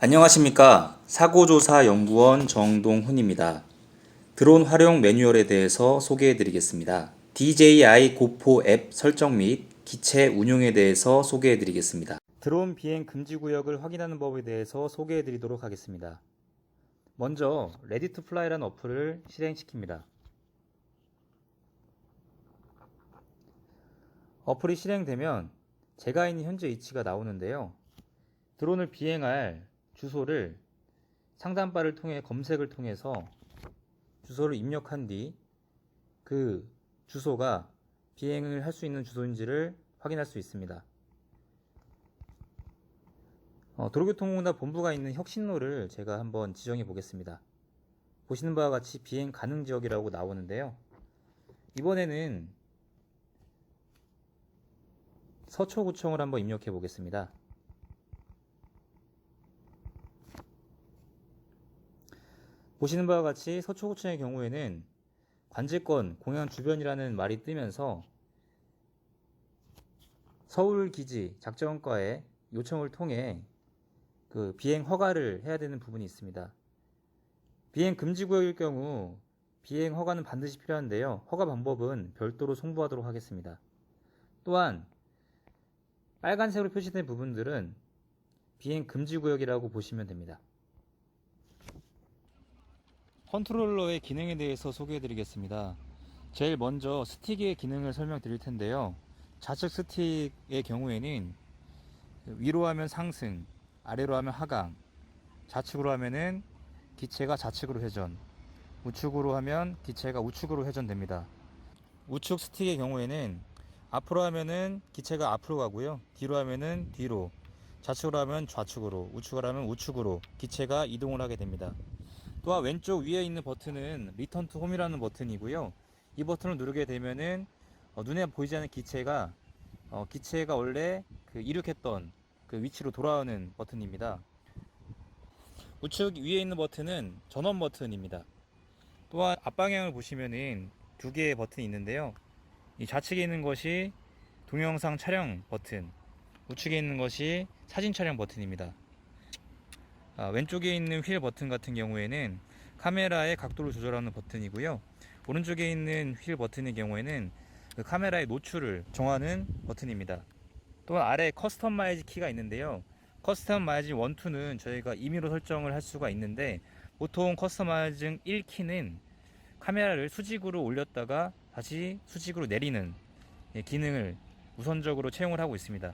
안녕하십니까. 사고조사연구원 정동훈입니다. 드론 활용 매뉴얼에 대해서 소개해 드리겠습니다. DJI 고포 앱 설정 및 기체 운용에 대해서 소개해 드리겠습니다. 드론 비행 금지 구역을 확인하는 법에 대해서 소개해 드리도록 하겠습니다. 먼저 레디 투 플라이라는 어플을 실행시킵니다. 어플이 실행되면 제가 있는 현재 위치가 나오는데요. 드론을 비행할 주소를 상단바를 통해 검색을 통해서 주소를 입력한 뒤 그 주소가 비행을 할 수 있는 주소인지를 확인할 수 있습니다. 도로교통공단 본부가 있는 혁신로를 제가 한번 지정해 보겠습니다. 보시는 바와 같이 비행 가능 지역이라고 나오는데요. 이번에는 서초구청을 한번 입력해 보겠습니다. 보시는 바와 같이 서초구청의 경우에는 관제권 공양 주변이라는 말이 뜨면서 서울기지 작전과의 요청을 통해 그 비행 허가를 해야 되는 부분이 있습니다. 비행 금지 구역일 경우 비행 허가는 반드시 필요한데요. 허가 방법은 별도로 송부하도록 하겠습니다. 또한 빨간색으로 표시된 부분들은 비행 금지 구역이라고 보시면 됩니다. 컨트롤러의 기능에 대해서 소개해 드리겠습니다. 제일 먼저 스틱의 기능을 설명드릴 텐데요. 좌측 스틱의 경우에는 위로 하면 상승, 아래로 하면 하강, 좌측으로 하면은 기체가 좌측으로 회전, 우측으로 하면 기체가 우측으로 회전됩니다. 우측 스틱의 경우에는 앞으로 하면은 기체가 앞으로 가고요. 뒤로 하면은 뒤로, 좌측으로 하면 좌측으로, 우측으로 하면 우측으로 기체가 이동을 하게 됩니다. 또한 왼쪽 위에 있는 버튼은 리턴 투 홈이라는 버튼이고요. 이 버튼을 누르게 되면은 눈에 보이지 않는 기체가 원래 그 이륙했던 그 위치로 돌아오는 버튼입니다. 우측 위에 있는 버튼은 전원 버튼입니다. 또한 앞방향을 보시면은 두 개의 버튼이 있는데요. 이 좌측에 있는 것이 동영상 촬영 버튼, 우측에 있는 것이 사진 촬영 버튼입니다. 왼쪽에 있는 휠 버튼 같은 경우에는 카메라의 각도를 조절하는 버튼이고요. 오른쪽에 있는 휠 버튼의 경우에는 그 카메라의 노출을 정하는 버튼입니다. 또한 아래 커스터마이즈 키가 있는데요. 커스터마이즈 1, 2는 저희가 임의로 설정을 할 수가 있는데 보통 커스터마이즈 1키는 카메라를 수직으로 올렸다가 다시 수직으로 내리는 기능을 우선적으로 채용을 하고 있습니다.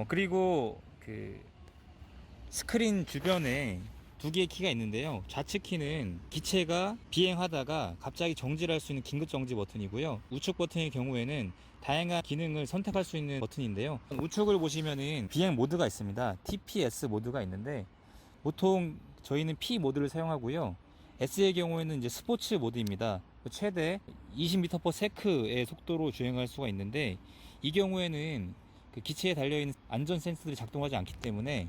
그리고 그 스크린 주변에 두 개의 키가 있는데요. 좌측 키는 기체가 비행하다가 갑자기 정지를 할 수 있는 긴급 정지 버튼이고요. 우측 버튼의 경우에는 다양한 기능을 선택할 수 있는 버튼인데요. 우측을 보시면은 비행 모드가 있습니다. TPS 모드가 있는데 보통 저희는 P 모드를 사용하고요. S의 경우에는 이제 스포츠 모드입니다. 최대 20m/s의 속도로 주행할 수가 있는데 이 경우에는 그 기체에 달려있는 안전 센서들이 작동하지 않기 때문에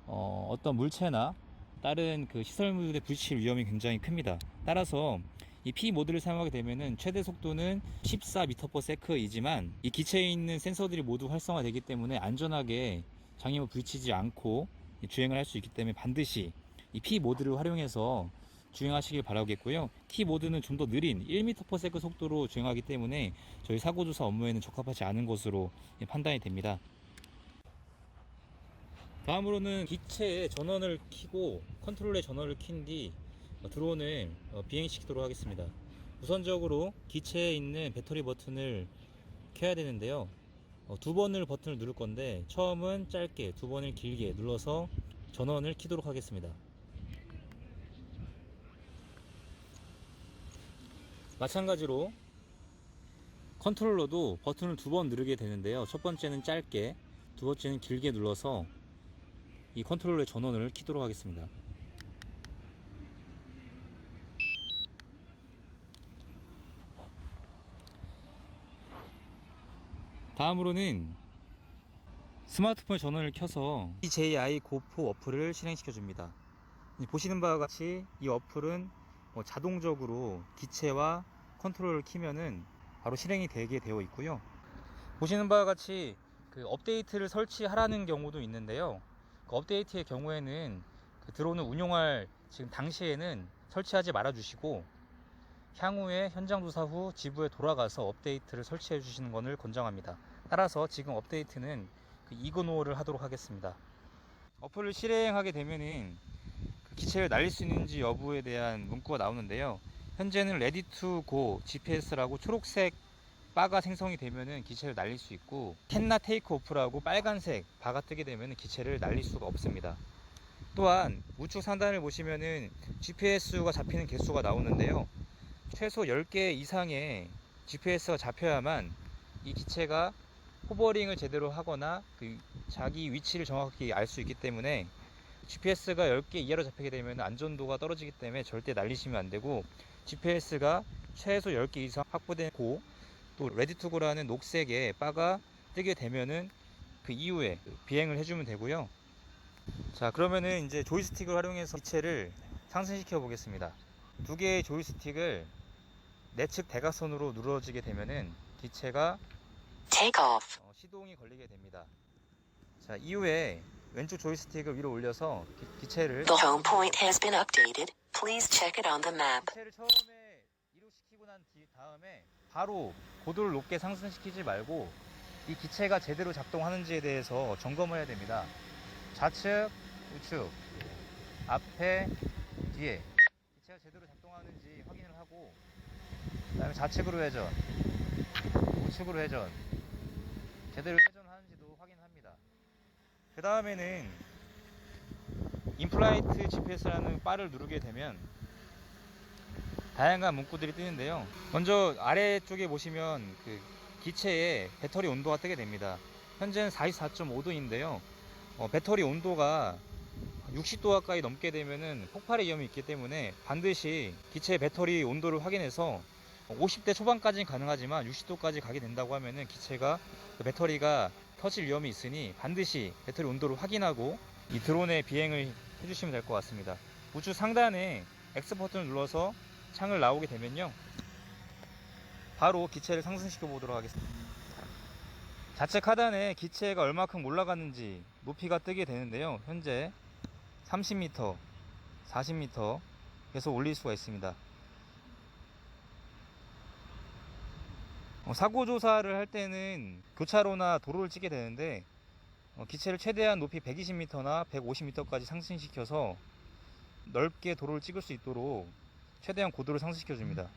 어떤 물체나 다른 그 시설물에 부딪힐 위험이 굉장히 큽니다. 따라서 이 P 모드를 사용하게 되면은 최대 속도는 14m/s이지만 이 기체에 있는 센서들이 모두 활성화되기 때문에 안전하게 장애물 부딪히지 않고 주행을 할 수 있기 때문에 반드시 이 P 모드를 활용해서 주행하시길 바라겠고요. T 모드는 좀 더 느린 1m/s 속도로 주행하기 때문에 저희 사고조사 업무에는 적합하지 않은 것으로 판단이 됩니다. 다음으로는 기체의 전원을 켜고 컨트롤의 전원을 킨 뒤 드론을 비행시키도록 하겠습니다. 우선적으로 기체에 있는 배터리 버튼을 켜야 되는데요. 두 번을 버튼을 누를 건데 처음은 짧게, 두 번을 길게 눌러서 전원을 켜도록 하겠습니다. 마찬가지로 컨트롤러도 버튼을 두 번 누르게 되는데요. 첫 번째는 짧게, 두 번째는 길게 눌러서 이 컨트롤러의 전원을 켜도록 하겠습니다. 다음으로는 스마트폰의 전원을 켜서 DJI 고포 어플을 실행시켜 줍니다. 보시는 바와 같이 이 어플은 자동적으로 기체와 컨트롤을 키면은 바로 실행이 되게 되어 있고요. 보시는 바와 같이 그 업데이트를 설치하라는 경우도 있는데요. 그 업데이트의 경우에는 그 드론을 운용할 지금 당시에는 설치하지 말아 주시고, 향후에 현장 조사 후 지부에 돌아가서 업데이트를 설치해 주시는 것을 권장합니다. 따라서 지금 업데이트는 그 이그노어를 하도록 하겠습니다. 어플을 실행하게 되면은 그 기체를 날릴 수 있는지 여부에 대한 문구가 나오는데요. 현재는 레디 투 고 GPS라고 초록색 바가 생성이 되면은 기체를 날릴 수 있고, 캔나 테이크 오프라고 빨간색 바가 뜨게 되면은 기체를 날릴 수가 없습니다. 또한 우측 상단을 보시면은 GPS가 잡히는 개수가 나오는데요. 최소 10개 이상의 GPS가 잡혀야만 이 기체가 호버링을 제대로 하거나 그 자기 위치를 정확히 알 수 있기 때문에, GPS가 10개 이하로 잡히게 되면 안전도가 떨어지기 때문에 절대 날리시면 안 되고, GPS가 최소 10개 이상 확보된 고, 또 레디투고라는 녹색의 바가 뜨게 되면은 그 이후에 비행을 해주면 되고요. 자, 그러면은 이제 조이스틱을 활용해서 기체를 상승시켜 보겠습니다. 두 개의 조이스틱을 내측 대각선으로 누러지게 되면은 기체가 시동이 걸리게 됩니다. 자, 이후에 왼쪽 조이스틱을 위로 올려서 기체를 The home point has been updated. Please check it on the map. 기체를 처음에 이륙시키고 난 다음에 바로 고도를 높게 상승시키지 말고 이 기체가 제대로 작동하는지에 대해서 점검을 해야 됩니다. 좌측, 우측, 앞에, 뒤에 기체가 제대로 작동하는지 확인을 하고, 그 다음에 좌측으로 회전, 우측으로 회전, 제대로 회전하는지도 확인합니다. 그 다음에는 인플라이트 GPS라는 바를 누르게 되면 다양한 문구들이 뜨는데요. 먼저 아래쪽에 보시면 그 기체의 배터리 온도가 뜨게 됩니다. 현재는 44.5도인데요. 배터리 온도가 60도 가까이 넘게 되면은 폭발의 위험이 있기 때문에 반드시 기체의 배터리 온도를 확인해서, 50대 초반까지는 가능하지만 60도까지 가게 된다고 하면은 기체가 그 배터리가 터질 위험이 있으니 반드시 배터리 온도를 확인하고 이 드론의 비행을 해주시면 될 것 같습니다. 우측 상단에 X 버튼을 눌러서 창을 나오게 되면요, 바로 기체를 상승시켜 보도록 하겠습니다. 좌측 하단에 기체가 얼마큼 올라갔는지 높이가 뜨게 되는데요. 현재 30m, 40m 계속 올릴 수가 있습니다. 사고 조사를 할 때는 교차로나 도로를 찍게 되는데, 기체를 최대한 높이 120m나 150m까지 상승시켜서 넓게 도로를 찍을 수 있도록 최대한 고도를 상승시켜 줍니다.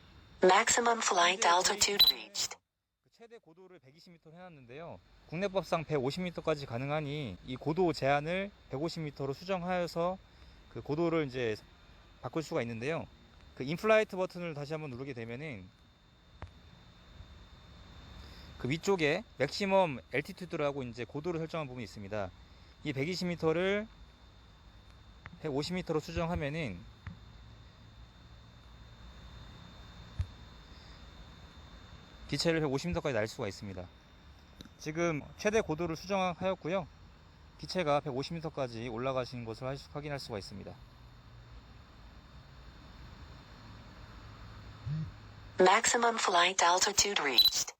Maximum flight altitude reached. 최대 고도를 120m 해놨는데요. 국내법상 150m까지 가능하니 이 고도 제한을 150m로 수정하여서 그 고도를 이제 바꿀 수가 있는데요. 그 인플라이트 버튼을 다시 한번 누르게 되면은 그 위쪽에 맥시멈 엘티튜드라고 이제 고도를 설정한 부분이 있습니다. 이 120m를 150m로 수정하면은 기체를 150m까지 날 수가 있습니다. 지금 최대 고도를 수정하였고요. 기체가 150m까지 올라가신 것을 확인할 수가 있습니다. Maximum flight altitude reached.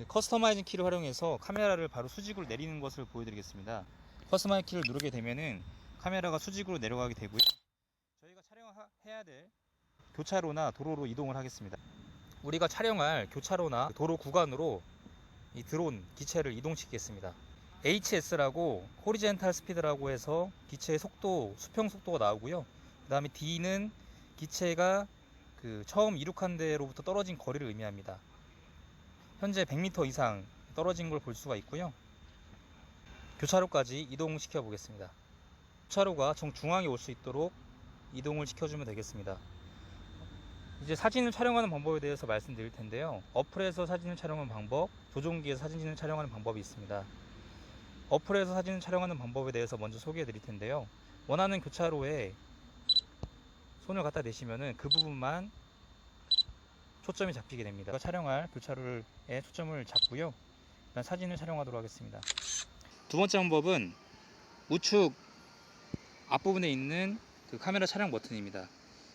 커스터마이징 키를 활용해서 카메라를 바로 수직으로 내리는 것을 보여드리겠습니다. 커스터마이징 키를 누르게 되면은 카메라가 수직으로 내려가게 되고요. 저희가 촬영해야 될 교차로나 도로로 이동을 하겠습니다. 우리가 촬영할 교차로나 도로 구간으로 이 드론 기체를 이동시키겠습니다. HS라고 호리젠탈 스피드라고 해서 기체의 속도, 수평 속도가 나오고요. 그 다음에 D는 기체가 그 처음 이륙한 데로부터 떨어진 거리를 의미합니다. 현재 100m 이상 떨어진 걸 볼 수가 있고요. 교차로까지 이동시켜 보겠습니다. 교차로가 정중앙에 올 수 있도록 이동을 시켜주면 되겠습니다. 이제 사진을 촬영하는 방법에 대해서 말씀드릴 텐데요. 어플에서 사진을 촬영하는 방법, 조종기에서 사진을 촬영하는 방법이 있습니다. 어플에서 사진을 촬영하는 방법에 대해서 먼저 소개해 드릴 텐데요. 원하는 교차로에 손을 갖다 대시면은 그 부분만 초점이 잡히게 됩니다. 촬영할 교차로에 초점을 잡고요. 일단 사진을 촬영하도록 하겠습니다. 두 번째 방법은 우측 앞부분에 있는 그 카메라 촬영 버튼입니다.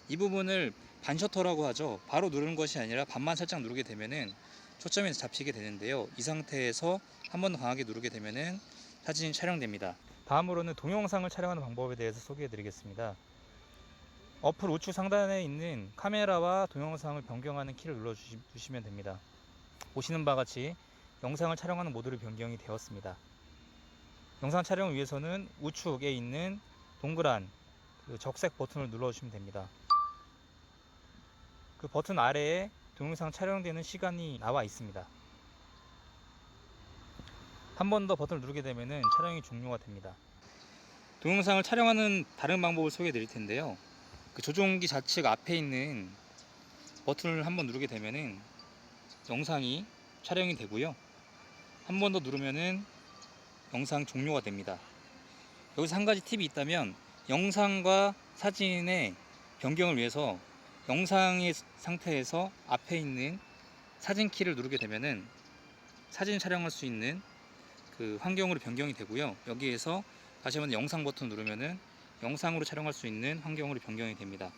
이 부분을 반셔터라고 하죠. 바로 누르는 것이 아니라 반만 살짝 누르게 되면은 초점이 잡히게 되는데요. 이 상태에서 한 번 더 강하게 누르게 되면은 사진이 촬영됩니다. 다음으로는 동영상을 촬영하는 방법에 대해서 소개해 드리겠습니다. 어플 우측 상단에 있는 카메라와 동영상을 변경하는 키를 눌러주시면 됩니다. 보시는 바와 같이 영상을 촬영하는 모드로 변경이 되었습니다. 영상 촬영을 위해서는 우측에 있는 동그란 그 적색 버튼을 눌러주시면 됩니다. 그 버튼 아래에 동영상 촬영되는 시간이 나와 있습니다. 한 번 더 버튼을 누르게 되면 촬영이 종료가 됩니다. 동영상을 촬영하는 다른 방법을 소개해 드릴 텐데요. 그 조종기 좌측 앞에 있는 버튼을 한번 누르게 되면은 영상이 촬영이 되고요. 한 번 더 누르면은 영상 종료가 됩니다. 여기서 한 가지 팁이 있다면 영상과 사진의 변경을 위해서 영상의 상태에서 앞에 있는 사진 키를 누르게 되면은 사진 촬영할 수 있는 그 환경으로 변경이 되고요. 여기에서 다시 한번 영상 버튼 누르면은 영상으로 촬영할 수 있는 환경으로 변경이 됩니다.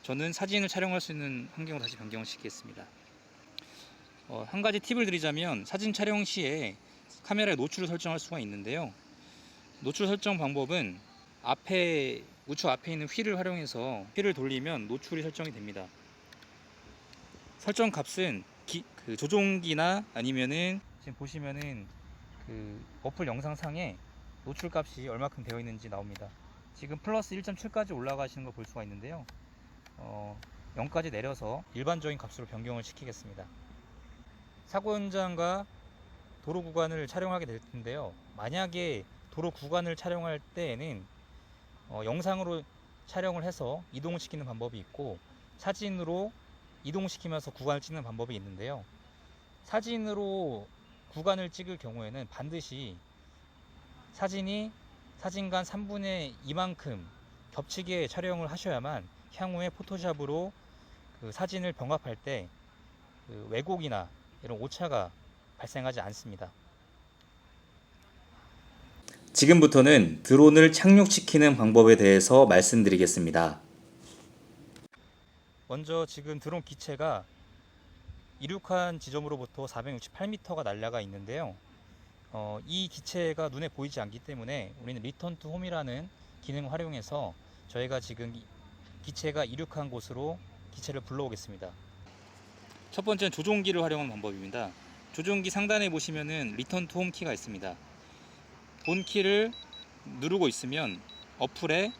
저는 사진을 촬영할 수 있는 환경으로 다시 변경을 시키겠습니다. 한 가지 팁을 드리자면 사진 촬영 시에 카메라의 노출을 설정할 수가 있는데요. 노출 설정 방법은 우측 앞에 있는 휠을 활용해서 휠을 돌리면 노출이 설정이 됩니다. 설정 값은 그 조종기나 아니면은 지금 보시면은 그 어플 영상상에 노출 값이 얼마큼 되어 있는지 나옵니다. 지금 플러스 1.7까지 올라가시는 걸 볼 수가 있는데요. 0까지 내려서 일반적인 값으로 변경을 시키겠습니다. 사고 현장과 도로 구간을 촬영하게 될 텐데요. 만약에 도로 구간을 촬영할 때에는 영상으로 촬영을 해서 이동시키는 방법이 있고 사진으로 이동시키면서 구간을 찍는 방법이 있는데요. 사진으로 구간을 찍을 경우에는 반드시 사진이 사진간 3분의 2만큼 겹치게 촬영을 하셔야만 향후에 포토샵으로 그 사진을 병합할 때 그 왜곡이나 이런 오차가 발생하지 않습니다. 지금부터는 드론을 착륙시키는 방법에 대해서 말씀드리겠습니다. 먼저 지금 드론 기체가 이륙한 지점으로부터 468m가 날아가 있는데요. 이 기체가 눈에 보이지 않기 때문에 우리는 리턴 투 홈이라는 기능을 활용해서 저희가 지금 기체가 이륙한 곳으로 기체를 불러오겠습니다. 첫 번째는 조종기를 활용하는 방법입니다. 조종기 상단에 보시면은 리턴 투 홈 키가 있습니다. 본 키를 누르고 있으면 어플에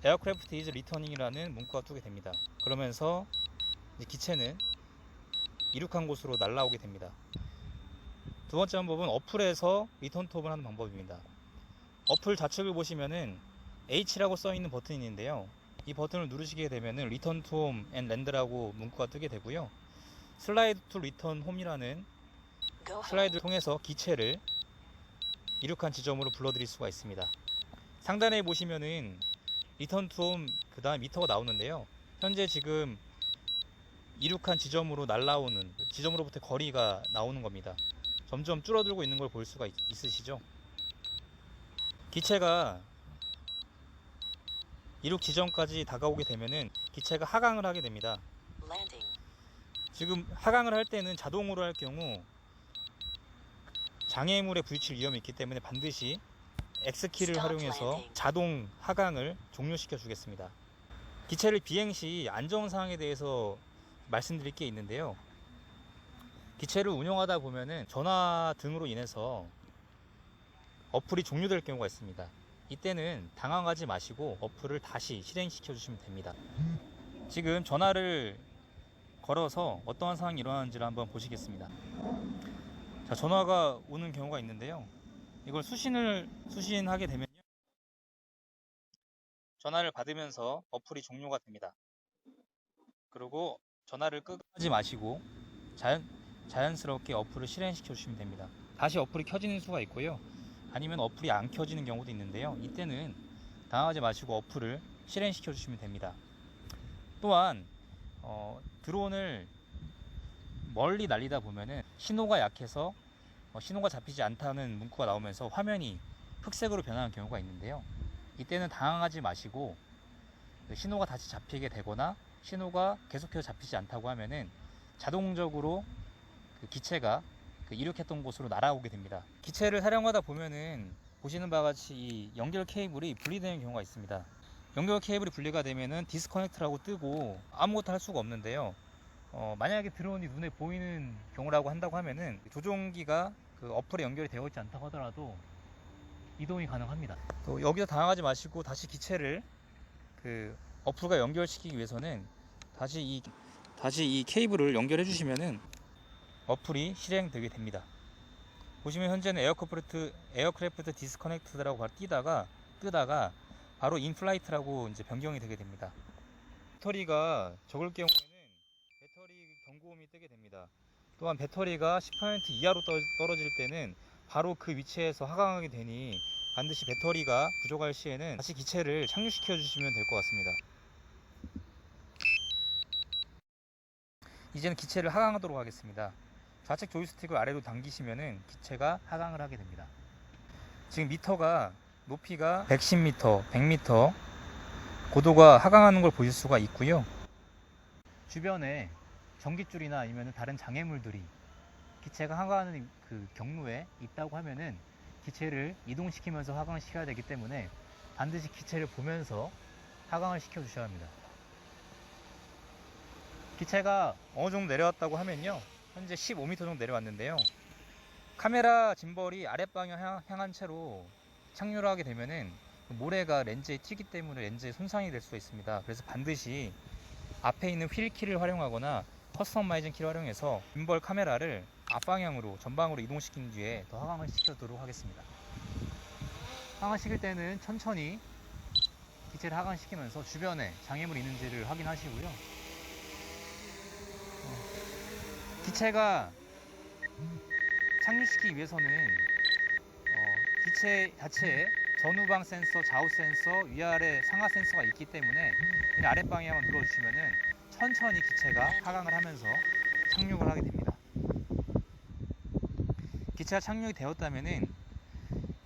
에어크래프트 이즈 리터닝이라는 문구가 뜨게 됩니다. 그러면서 이제 기체는 이륙한 곳으로 날아오게 됩니다. 두 번째 방법은 어플에서 리턴 투 홈을 하는 방법입니다. 어플 좌측을 보시면은 H라고 써 있는 버튼이 있는데요. 이 버튼을 누르시게 되면은 리턴 투 홈 앤 랜드라고 문구가 뜨게 되고요. 슬라이드 투 리턴 홈이라는 슬라이드를 통해서 기체를 이륙한 지점으로 불러들일 수가 있습니다. 상단에 보시면은 리턴 투 홈 그 다음 미터가 나오는데요. 현재 지금 이륙한 지점으로 날아오는 지점으로부터 거리가 나오는 겁니다. 점점 줄어들고 있는 걸 볼 수가 있으시죠? 기체가 이륙 지점까지 다가오게 되면은 기체가 하강을 하게 됩니다. 지금 하강을 할 때는 자동으로 할 경우 장애물에 부딪힐 위험이 있기 때문에 반드시 X키를 활용해서 자동 하강을 종료시켜 주겠습니다. 기체를 비행 시 안전사항에 대해서 말씀드릴 게 있는데요. 기체를 운영하다 보면은 전화 등으로 인해서 어플이 종료될 경우가 있습니다. 이때는 당황하지 마시고 어플을 다시 실행시켜 주시면 됩니다. 지금 전화를 걸어서 어떠한 상황이 일어나는지를 한번 보시겠습니다. 자, 전화가 오는 경우가 있는데요. 이걸 수신하게 되면요. 전화를 받으면서 어플이 종료가 됩니다. 그리고 전화를 끄지 마시고 자연스럽게 어플을 실행시켜 주시면 됩니다. 다시 어플이 켜지는 수가 있고요. 아니면 어플이 안 켜지는 경우도 있는데요. 이때는 당황하지 마시고 어플을 실행시켜 주시면 됩니다. 또한 드론을 멀리 날리다 보면은 신호가 약해서 신호가 잡히지 않다는 문구가 나오면서 화면이 흑색으로 변하는 경우가 있는데요. 이때는 당황하지 마시고 신호가 다시 잡히게 되거나 신호가 계속해서 잡히지 않다고 하면은 자동적으로 그 기체가 그 이륙했던 곳으로 날아오게 됩니다. 기체를 사용하다 보면은 보시는 바와 같이 이 연결 케이블이 분리되는 경우가 있습니다. 연결 케이블이 분리가 되면은 디스커넥트라고 뜨고 아무것도 할 수가 없는데요. 만약에 드론이 눈에 보이는 경우라고 한다고 하면은 조종기가 그 어플에 연결이 되어 있지 않다고 하더라도 이동이 가능합니다. 또 여기서 당황하지 마시고 다시 기체를 그 어플과 연결시키기 위해서는 다시 이 케이블을 연결해 주시면은 어플이 실행되게 됩니다. 보시면 현재는 에어크래프트 디스커넥트라고 바로 뜨다가 바로 인플라이트라고 이제 변경이 되게 됩니다. 배터리가 적을 경우에는 배터리 경고음이 뜨게 됩니다. 또한 배터리가 10% 이하로 떨어질 때는 바로 그 위치에서 하강하게 되니 반드시 배터리가 부족할 시에는 다시 기체를 착륙시켜 주시면 될 것 같습니다. 이제는 기체를 하강하도록 하겠습니다. 좌측 조이스틱을 아래로 당기시면은 기체가 하강을 하게 됩니다. 지금 미터가 높이가 110m, 100m 고도가 하강하는 걸 보실 수가 있고요. 주변에 전깃줄이나 아니면 다른 장애물들이 기체가 하강하는 그 경로에 있다고 하면은 기체를 이동시키면서 하강을 시켜야 되기 때문에 반드시 기체를 보면서 하강을 시켜 주셔야 합니다. 기체가 어느 정도 내려왔다고 하면요, 현재 15m 정도 내려왔는데요, 카메라 짐벌이 아랫방향 향한 채로 착륙을 하게 되면은 모래가 렌즈에 튀기 때문에 렌즈에 손상이 될 수가 있습니다. 그래서 반드시 앞에 있는 휠 키를 활용하거나 커스터마이징 키를 활용해서 짐벌 카메라를 앞방향으로 전방으로 이동시킨 뒤에 더 하강을 시켜도록 하겠습니다. 하강시킬 때는 천천히 기체를 하강시키면서 주변에 장애물이 있는지를 확인하시고요. 기체가 착륙시키기 위해서는 기체 자체에 전후방 센서, 좌우 센서, 위아래 상하 센서가 있기 때문에 이 아랫방향을 눌러주시면은 천천히 기체가 하강을 하면서 착륙을 하게 됩니다. 기체가 착륙이 되었다면은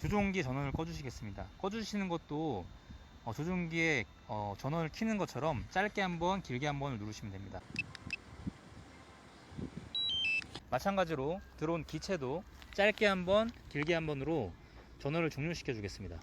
조종기 전원을 꺼주시겠습니다. 꺼주시는 것도 조종기에 전원을 켜는 것처럼 짧게 한번, 길게 한 번을 누르시면 됩니다. 마찬가지로 드론 기체도 짧게 한 번, 길게 한 번으로 전원을 종료시켜 주겠습니다.